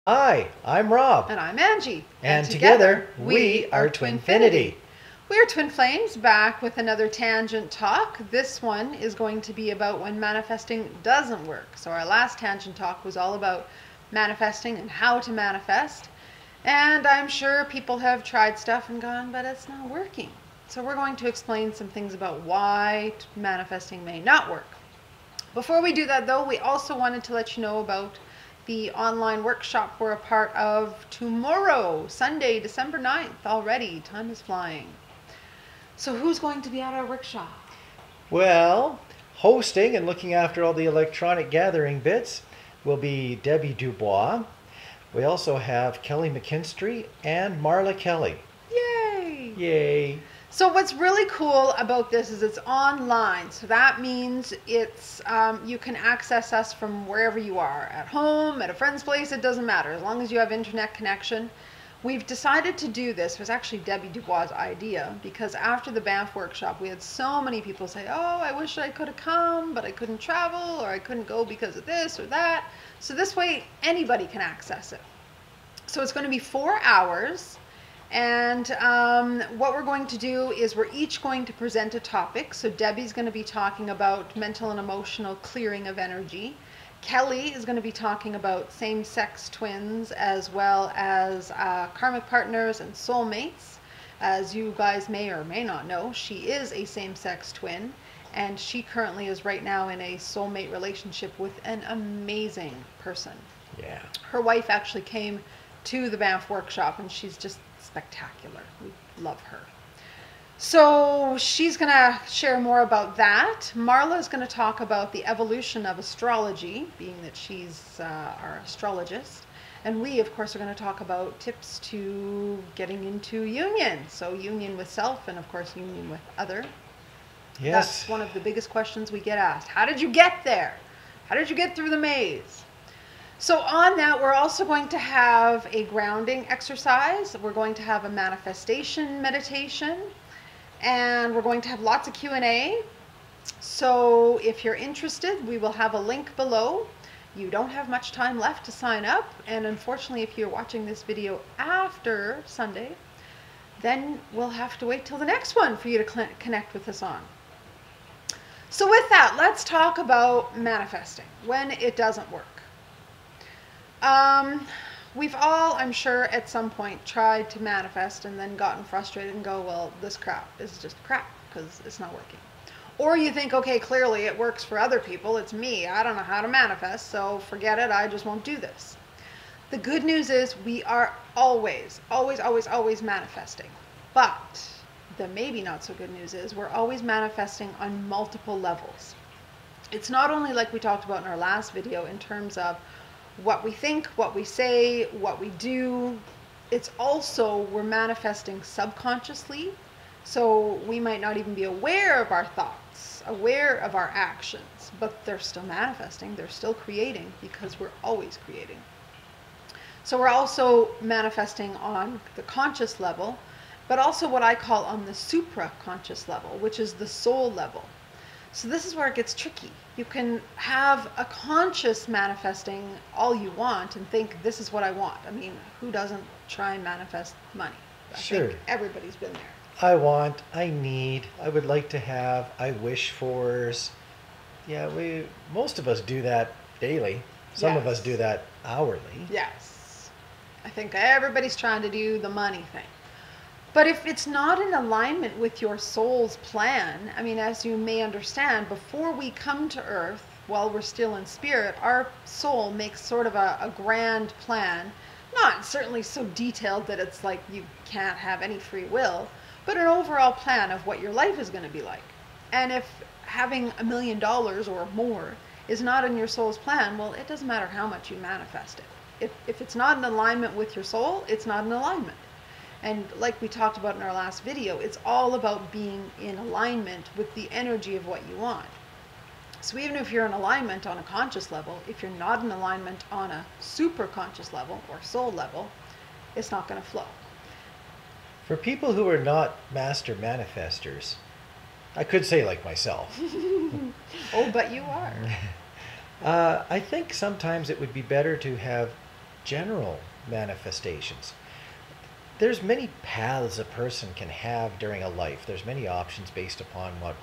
Hi, I'm Rob. And I'm Angie. And together, we are TwinFinity. We are twin flames back with another tangent talk. This one is going to be about when manifesting doesn't work. So our last tangent talk was all about manifesting and how to manifest. And I'm sure people have tried stuff and gone, but it's not working. So we're going to explain some things about why manifesting may not work. Before we do that though, we also wanted to let you know about the online workshop we're a part of tomorrow, Sunday, December 9th already. Time is flying. So who's going to be at our workshop? Well, hosting and looking after all the electronic gathering bits will be Debbie Dubois. We also have Kelly McKinstry and Marla Kelly. Yay! Yay! So what's really cool about this is it's online. So that means it's you can access us from wherever you are, at home, at a friend's place, it doesn't matter, as long as you have internet connection. We've decided to do this. It was actually Debbie Dubois' idea, because after the Banff workshop, we had so many people say, oh, I wish I could have come, but I couldn't travel, or I couldn't go because of this or that. So this way, anybody can access it. So it's going to be 4 hours. And what we're going to do is we're each going to present a topic. So Debbie's going to be talking about mental and emotional clearing of energy. Kelly is going to be talking about same-sex twins, as well as karmic partners and soulmates. As you guys may or may not know, she is a same-sex twin, and she currently is right now in a soulmate relationship with an amazing person. Yeah. Her wife actually came to the Banff workshop, and she's just spectacular. We love her. So she's going to share more about that. Marla is going to talk about the evolution of astrology, being that she's our astrologist. And we, of course, are going to talk about tips to getting into union. So union with self and, of course, union with other. Yes. That's one of the biggest questions we get asked. How did you get there? How did you get through the maze? So on that, we're also going to have a grounding exercise. We're going to have a manifestation meditation, and we're going to have lots of Q&A. So if you're interested, we will have a link below. You don't have much time left to sign up, and unfortunately, if you're watching this video after Sunday, then we'll have to wait till the next one for you to connect with us on. So with that, let's talk about manifesting when it doesn't work. We've all, I'm sure, at some point tried to manifest and then gotten frustrated and go, well, this crap is just crap because it's not working. Or you think, okay, clearly it works for other people. It's me. I don't know how to manifest, so forget it. I just won't do this. The good news is we are always, always, always, always manifesting. But the maybe not so good news is we're always manifesting on multiple levels. It's not only like we talked about in our last video in terms of what we think, what we say, what we do. It's also we're manifesting subconsciously. So we might not even be aware of our thoughts, aware of our actions, but they're still manifesting. They're still creating because we're always creating. So we're also manifesting on the conscious level, but also what I call on the supra-conscious level, which is the soul level. So this is where it gets tricky. You can have a conscious manifesting all you want and think, this is what I want. I mean, who doesn't try and manifest money? I Sure. think everybody's been there. I want, I need, I would like to have, I wish fors. Yeah, most of us do that daily. Some of us Yes. do that hourly. Yes. I think everybody's trying to do the money thing. But if it's not in alignment with your soul's plan, I mean, as you may understand, before we come to earth, while we're still in spirit, our soul makes sort of a grand plan, not certainly so detailed that it's like you can't have any free will, but an overall plan of what your life is going to be like. And if having $1 million or more is not in your soul's plan, well, it doesn't matter how much you manifest it. If it's not in alignment with your soul, it's not in alignment. And like we talked about in our last video, it's all about being in alignment with the energy of what you want. So even if you're in alignment on a conscious level, if you're not in alignment on a super conscious level or soul level, it's not going to flow. For people who are not master manifestors, I could say like myself. Oh, but you are. I think sometimes it would be better to have general manifestations. There's many paths a person can have during a life. There's many options based upon what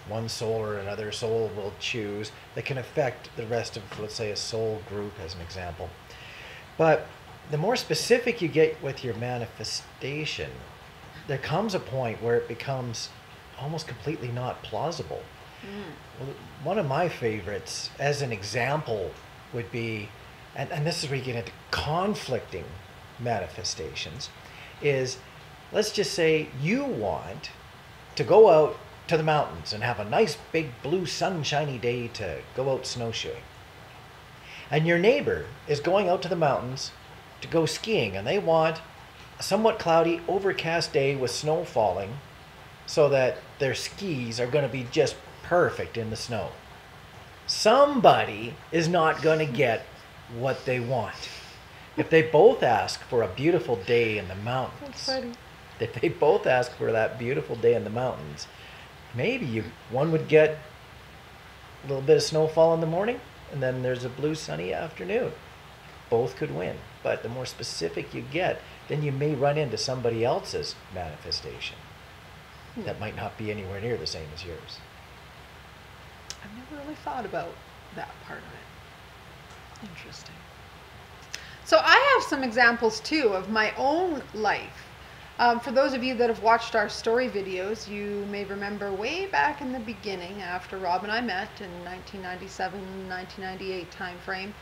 one soul or another soul will choose that can affect the rest of, let's say, a soul group as an example. But the more specific you get with your manifestation, there comes a point where it becomes almost completely not plausible. Well, one of my favorites as an example would be, and this is where you get into conflicting manifestations, is let's just say you want to go out to the mountains and have a nice big blue sunshiny day to go out snowshoeing. And your neighbor is going out to the mountains to go skiing, and they want a somewhat cloudy, overcast day with snow falling so that their skis are going to be just perfect in the snow. Somebody is not going to get what they want. If they both ask for a beautiful day in the mountains, if they both ask for that beautiful day in the mountains, maybe one would get a little bit of snowfall in the morning, and then there's a blue sunny afternoon. Both could win. But the more specific you get, then you may run into somebody else's manifestation that might not be anywhere near the same as yours. I've never really thought about that part of it. Interesting. So I have some examples too of my own life. For those of you that have watched our story videos, you may remember way back in the beginning, after Rob and I met in 1997-1998 timeframe,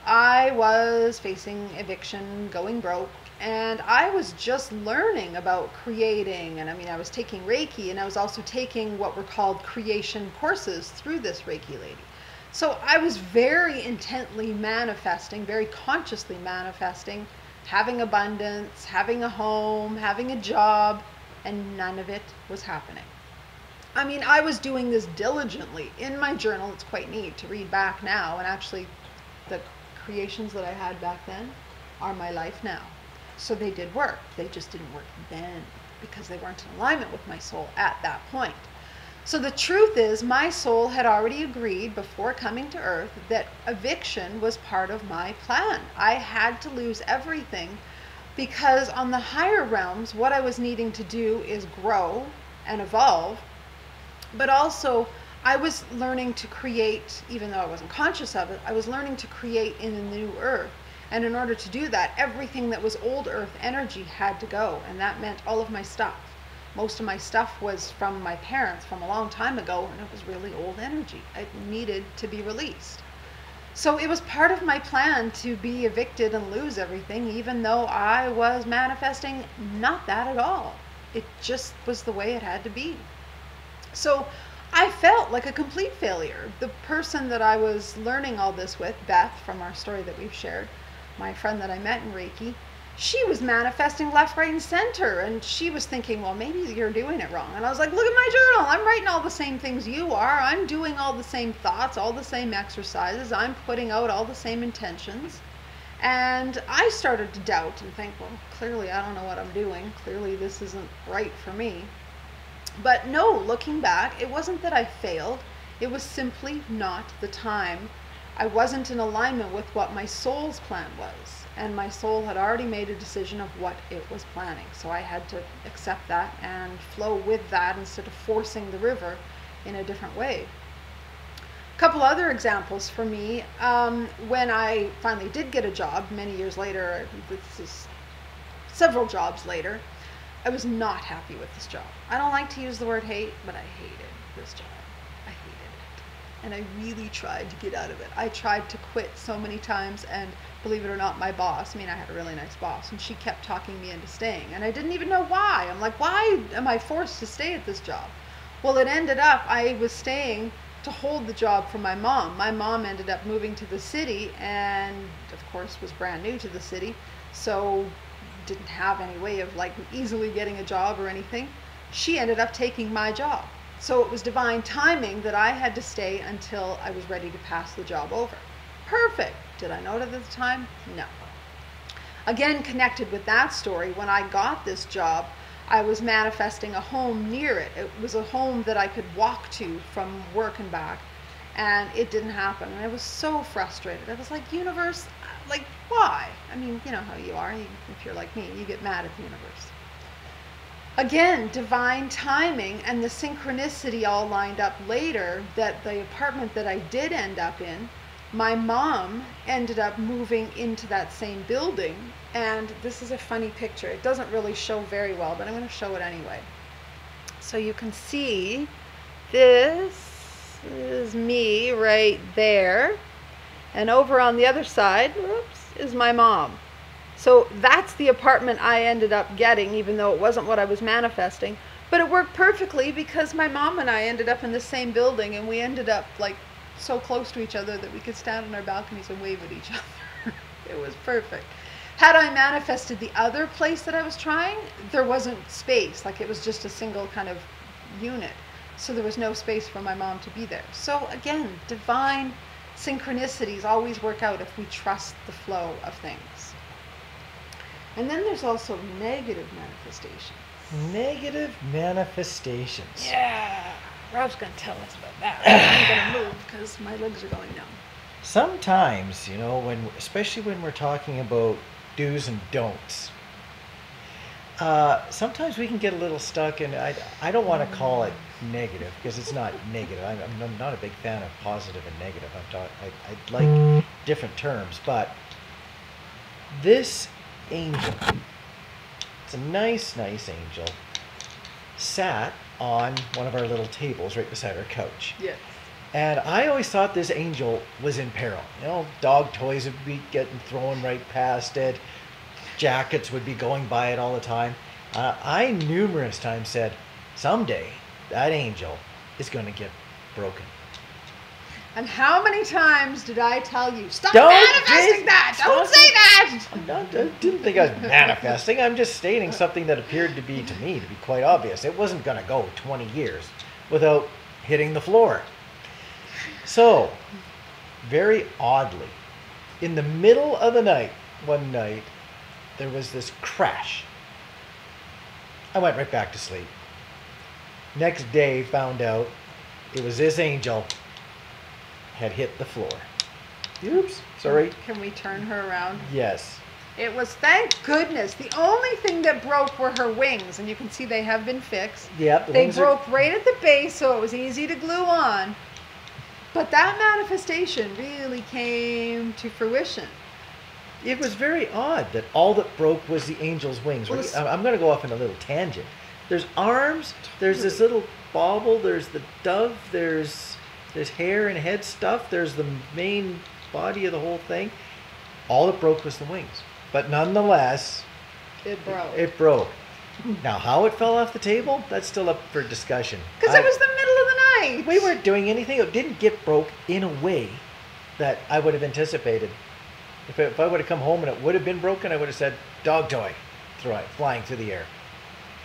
I was facing eviction, going broke, and I was just learning about creating. And I mean, I was taking Reiki, and I was also taking what were called creation courses through this Reiki lady. So I was very intently manifesting, very consciously manifesting, having abundance, having a home, having a job, and none of it was happening. I mean, I was doing this diligently. In my journal, it's quite neat to read back now, and actually the creations that I had back then are my life now. So they did work. They just didn't work then because they weren't in alignment with my soul at that point. So the truth is, my soul had already agreed before coming to Earth that eviction was part of my plan. I had to lose everything because on the higher realms, what I was needing to do is grow and evolve, but also I was learning to create, even though I wasn't conscious of it, I was learning to create in the new Earth. And in order to do that, everything that was old Earth energy had to go, and that meant all of my stuff. Most of my stuff was from my parents from a long time ago, and it was really old energy. It needed to be released. So it was part of my plan to be evicted and lose everything, even though I was manifesting not that at all. It just was the way it had to be. So I felt like a complete failure. The person that I was learning all this with, Beth, from our story that we've shared, my friend that I met in Reiki, she was manifesting left, right, and center. And she was thinking, well, maybe you're doing it wrong. And I was like, look at my journal. I'm writing all the same things you are. I'm doing all the same thoughts, all the same exercises. I'm putting out all the same intentions. And I started to doubt and think, well, clearly I don't know what I'm doing. Clearly this isn't right for me. But no, looking back, it wasn't that I failed. It was simply not the time. I wasn't in alignment with what my soul's plan was. And my soul had already made a decision of what it was planning. So I had to accept that and flow with that instead of forcing the river in a different way. A couple other examples for me. When I finally did get a job many years later, this is several jobs later, I was not happy with this job. I don't like to use the word hate, but I hated this job. I hated it. And I really tried to get out of it. I tried to quit so many times, and believe it or not, my boss, I mean, I had a really nice boss, and she kept talking me into staying. And I didn't even know why. I'm like, why am I forced to stay at this job? Well, it ended up, I was staying to hold the job for my mom. My mom ended up moving to the city, and of course was brand new to the city, so didn't have any way of like easily getting a job or anything. She ended up taking my job. So it was divine timing that I had to stay until I was ready to pass the job over. Perfect. Did I know it at the time? No. Again, connected with that story, when I got this job, I was manifesting a home near it. It was a home that I could walk to from work and back, and it didn't happen. And I was so frustrated. I was like, universe, Like, why? I mean, you know how you are. If you're like me, you get mad at the universe. Again, divine timing and the synchronicity all lined up later that the apartment that I did end up in, my mom ended up moving into that same building. And this is a funny picture. It doesn't really show very well, but I'm going to show it anyway. So you can see this is me right there. And over on the other side, whoops, is my mom. So that's the apartment I ended up getting, even though it wasn't what I was manifesting. But it worked perfectly because my mom and I ended up in the same building, and we ended up like so close to each other that we could stand on our balconies and wave at each other. It was perfect. Had I manifested the other place that I was trying, there wasn't space. Like, it was just a single kind of unit. So there was no space for my mom to be there. So again, divine synchronicities always work out if we trust the flow of things. And then there's also negative manifestations. Negative manifestations. Yeah, Rob's going to tell us about that. I'm going to move because my legs are going numb. Sometimes, you know, especially when we're talking about do's and don'ts, sometimes we can get a little stuck, and I don't want to call it negative because it's not negative. I'm not a big fan of positive and negative. I'd like different terms, but this angel, it's a nice angel, sat on one of our little tables right beside our couch. Yes. And I always thought this angel was in peril. You know, dog toys would be getting thrown right past it. Jackets would be going by it all the time. I numerous times said, someday that angel is going to get broken. And how many times did I tell you, stop manifesting that! Don't say that! I didn't think I was manifesting. I'm just stating something that appeared to be, to me, to be quite obvious. It wasn't going to go 20 years without hitting the floor. So, very oddly, in the middle of the night, one night, there was this crash. I went right back to sleep. Next day, found out it was this angel had hit the floor. Oops, sorry. Can we turn her around? Yes. It was, thank goodness, the only thing that broke were her wings, and you can see they have been fixed. Yep, they broke right at the base, so it was easy to glue on. But that manifestation really came to fruition. It was very odd that all that broke was the angel's wings. Well, I'm going to go off in a little tangent. There's arms, there's this little bauble, there's the dove, there's hair and head stuff, there's the main body of the whole thing. All that broke was the wings. But nonetheless, it broke. It broke. Now, how it fell off the table, that's still up for discussion. Because it was the middle of the night. We weren't doing anything. It didn't get broke in a way that I would have anticipated. If I would have come home and it would have been broken, I would have said, dog toy, flying through the air.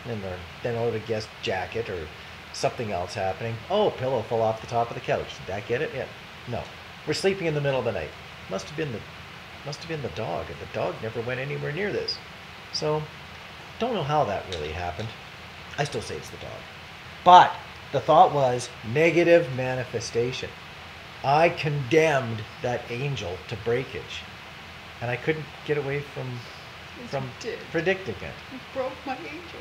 And then I would have guessed jacket or something else happening. Oh, pillow fell off the top of the couch. Did that get it? Yeah. No. We're sleeping in the middle of the night. Must have been the dog. And the dog never went anywhere near this. So, don't know how that really happened. I still say it's the dog. But the thought was negative manifestation. I condemned that angel to breakage. And I couldn't get away from predicting it. You broke my angel.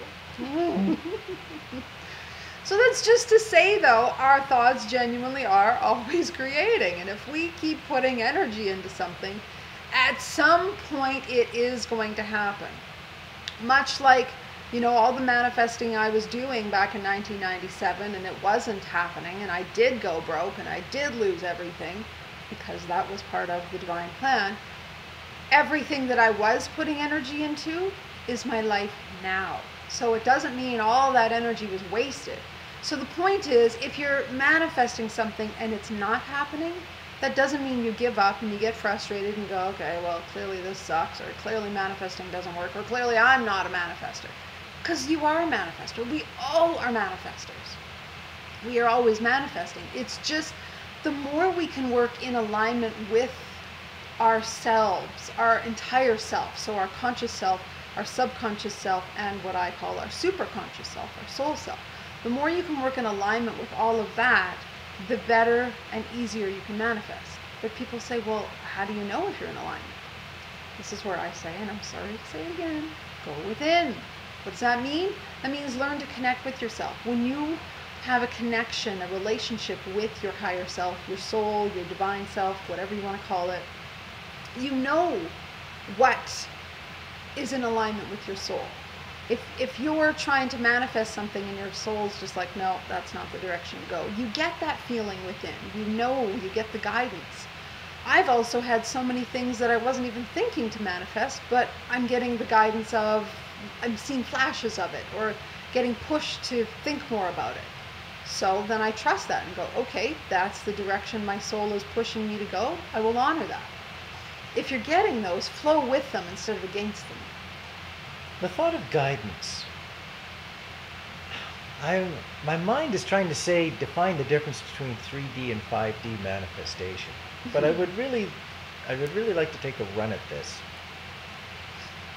So that's just to say, though, our thoughts genuinely are always creating. And if we keep putting energy into something, at some point it is going to happen. Much like, you know, all the manifesting I was doing back in 1997, and it wasn't happening, and I did go broke, and I did lose everything, because that was part of the divine plan. Everything that I was putting energy into is my life now. So it doesn't mean all that energy was wasted. So the point is, if you're manifesting something and it's not happening, that doesn't mean you give up and you get frustrated and go, okay, well, clearly this sucks, or clearly manifesting doesn't work, or clearly I'm not a manifester. Because you are a manifester. We all are manifestors. We are always manifesting. It's just the more we can work in alignment with ourselves, our entire self, so our conscious self, our subconscious self, and what I call our superconscious self, our soul self. The more you can work in alignment with all of that, the better and easier you can manifest. But people say, well, how do you know if you're in alignment? This is where I say, and I'm sorry to say it again, go within. What does that mean? That means learn to connect with yourself. When you have a connection, a relationship with your higher self, your soul, your divine self, whatever you want to call it, you know what is in alignment with your soul. If you're trying to manifest something and your soul's just like, no, that's not the direction to go, you get that feeling within. You know, you get the guidance. I've also had so many things that I wasn't even thinking to manifest, but I'm getting the guidance of, I'm seeing flashes of it, or getting pushed to think more about it. So then I trust that and go, okay, that's the direction my soul is pushing me to go. I will honor that. If you're getting those, flow with them instead of against them. The thought of guidance. My mind is trying to say, define the difference between 3D and 5D manifestation. But I would really like to take a run at this.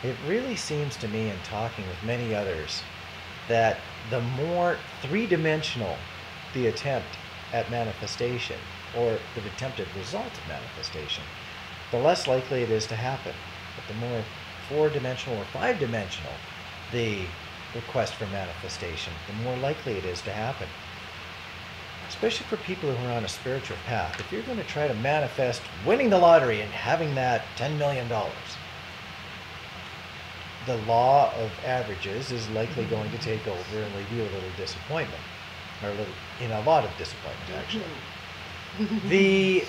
It really seems to me, in talking with many others, that the more three-dimensional the attempt at manifestation, or the attempted result of manifestation, the less likely it is to happen. But the more four-dimensional or five-dimensional the request for manifestation, the more likely it is to happen. Especially for people who are on a spiritual path. If you're going to try to manifest winning the lottery and having that $10 million, the law of averages is likely going to take over and leave you a little disappointment, or a lot of disappointment, actually. The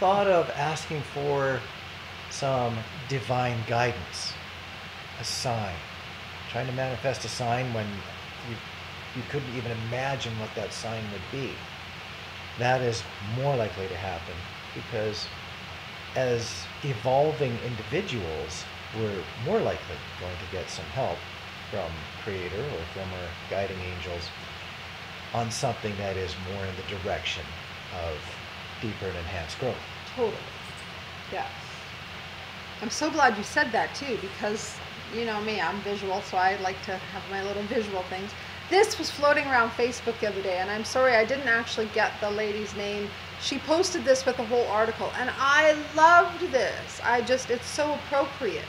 thought of asking for some divine guidance, a sign, trying to manifest a sign when you couldn't even imagine what that sign would be, that is more likely to happen, because as evolving individuals, we're more likely going to get some help from Creator or from our guiding angels on something that is more in the direction of deeper and enhanced growth. Totally. Yes. I'm so glad you said that too, because you know me, I'm visual, so I like to have my little visual things. This was floating around Facebook the other day, and I'm sorry I didn't actually get the lady's name. She posted this with a whole article, and I loved this. It's so appropriate.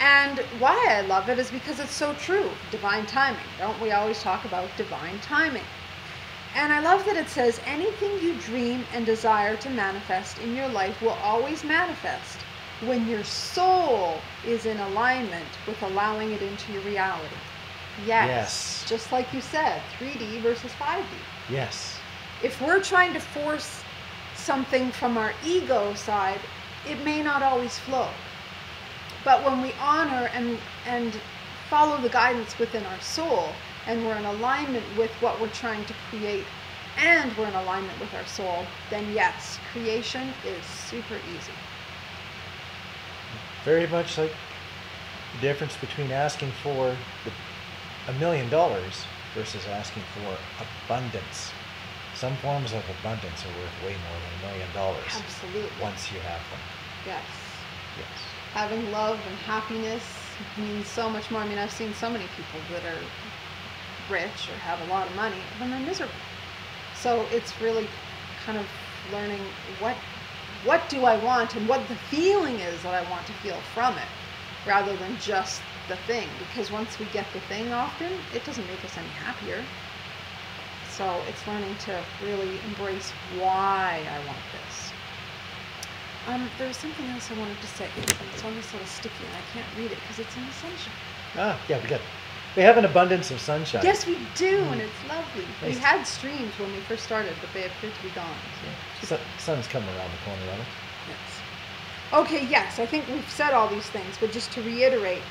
And why I love it is because it's so true. Divine timing. Don't we always talk about divine timing? And I love that it says, anything you dream and desire to manifest in your life will always manifest when your soul is in alignment with allowing it into your reality. Yes. Just like you said, 3D versus 5D. Yes. If we're trying to force something from our ego side, it may not always flow. But when we honor and follow the guidance within our soul, and we're in alignment with what we're trying to create, and we're in alignment with our soul, then yes, creation is super easy. Very much like the difference between asking for $1 million versus asking for abundance. Some forms of abundance are worth way more than $1 million. Absolutely. Once you have them. Yes. Yes. Having love and happiness means so much more. I mean, I've seen so many people that are rich or have a lot of money, and they're miserable. So it's really kind of learning what do I want and what the feeling is that I want to feel from it, rather than just the thing. Because once we get the thing, often it doesn't make us any happier. So it's learning to really embrace why I want this. There's something else I wanted to say. It's on this little sticky, and I can't read it because it's in the sunshine. Yeah, we have an abundance of sunshine. Yes, we do, and it's lovely. Nice. We had streams when we first started, but they appear to be gone. So. Sun's coming around the corner, right? Yes. Okay, yes, I think we've said all these things, but just to reiterate,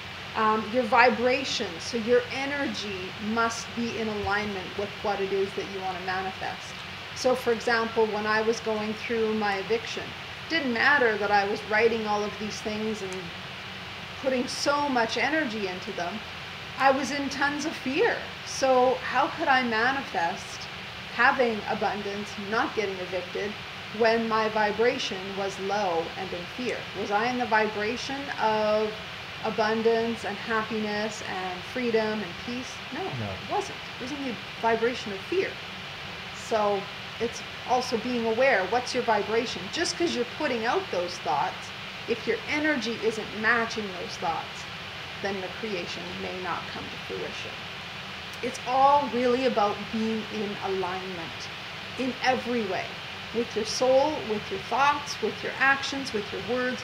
your vibration, so your energy must be in alignment with what it is that you want to manifest. So, for example, when I was going through my eviction, it didn't matter that I was writing all of these things and putting so much energy into them. I was in tons of fear. So how could I manifest having abundance, not getting evicted, when my vibration was low and in fear? Was I in the vibration of abundance and happiness and freedom and peace? No, it wasn't. It was in the vibration of fear. So it's also being aware, what's your vibration? Just because you're putting out those thoughts If your energy isn't matching those thoughts, then the creation may not come to fruition. It's all really about being in alignment in every way, with your soul, with your thoughts, with your actions, with your words,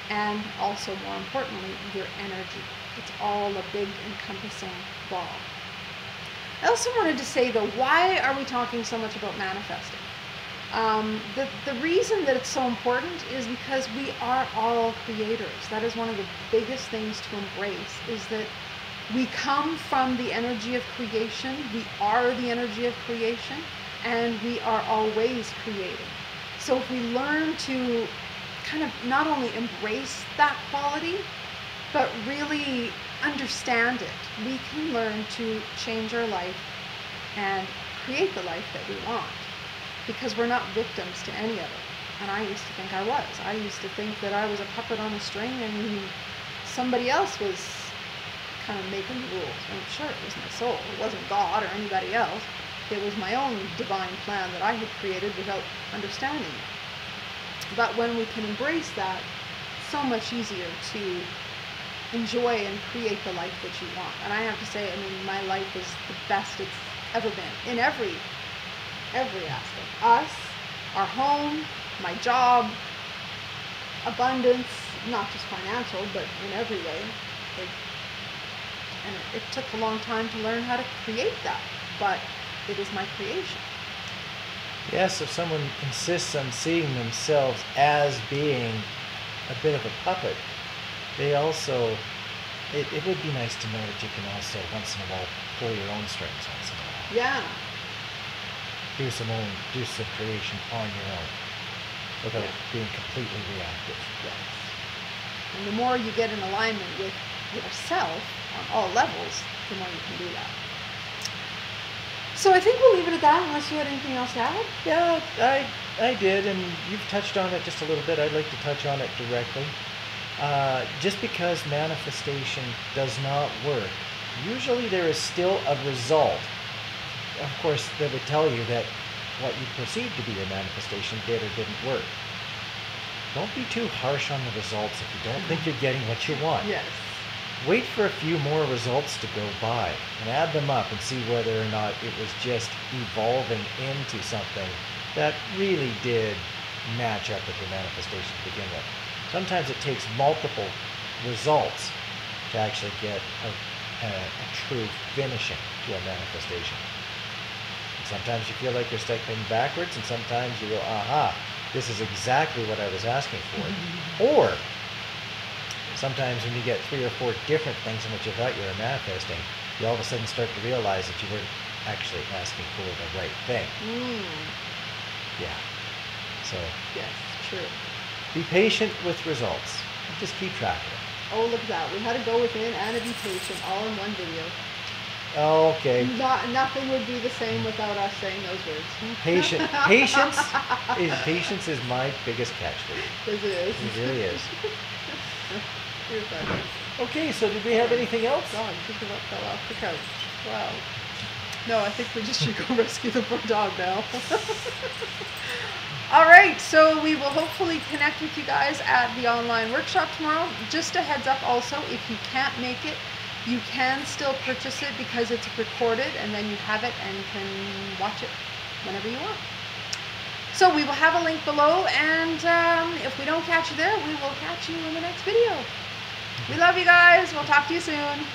and also, more importantly, your energy. It's all a big encompassing ball. I also wanted to say, though, why are we talking so much about manifesting? The reason that it's so important is because we are all creators. That is one of the biggest things to embrace, is that we come from the energy of creation. We are the energy of creation, and we are always creating. So if we learn to kind of not only embrace that quality, but really understand it, we can learn to change our life and create the life that we want, because we're not victims to any of it. And I used to think I was. I used to think that I was a puppet on a string and somebody else was kind of making the rules. And sure, it was my soul. It wasn't God or anybody else. It was my own divine plan that I had created without understanding it. But when we can embrace that, it's so much easier to enjoy and create the life that you want. And I have to say, I mean, my life is the best it's ever been in every aspect. Us, our home, my job, abundance, not just financial, but in every way. And it took a long time to learn how to create that, but it is my creation. Yes, if someone insists on seeing themselves as being a bit of a puppet, they also, it would be nice to know that you can also once in a while pull your own strings once in a while. Yeah. Do some creation on your own without being completely reactive. Yes. And the more you get in alignment with yourself on all levels, the more you can do that. So I think we'll leave it at that, unless you had anything else to add. Yeah, I did, and you've touched on it just a little bit. I'd like to touch on it directly. Just because manifestation does not work, usually there is still a result. Of course, they would tell you that what you perceive to be your manifestation did or didn't work. Don't be too harsh on the results if you don't think you're getting what you want. Yes. Wait for a few more results to go by and add them up and see whether or not it was just evolving into something that really did match up with your manifestation to begin with. Sometimes it takes multiple results to actually get a true finishing to a manifestation. And sometimes you feel like you're stepping backwards, and sometimes you go, aha, this is exactly what I was asking for. Or sometimes when you get 3 or 4 different things in which you thought you were manifesting, you all of a sudden start to realize that you weren't actually asking for the right thing. Yeah. So Yes, true. be patient with results. Just keep track of it. Oh, look at that. We had to go within and to be patient all in one video. Okay. Nothing would be the same without us saying those words. Patience is my biggest catchphrase. Yes, it is. It really is. You're funny. Okay, so did we have anything else? God, just about fell off the couch. Wow. No, I think we just should go rescue the poor dog now. All right, so we will hopefully connect with you guys at the online workshop tomorrow. Just a heads up also, if you can't make it, you can still purchase it because it's recorded, and then you have it and can watch it whenever you want. So we will have a link below, and if we don't catch you there, we will catch you in the next video. We love you guys. We'll talk to you soon.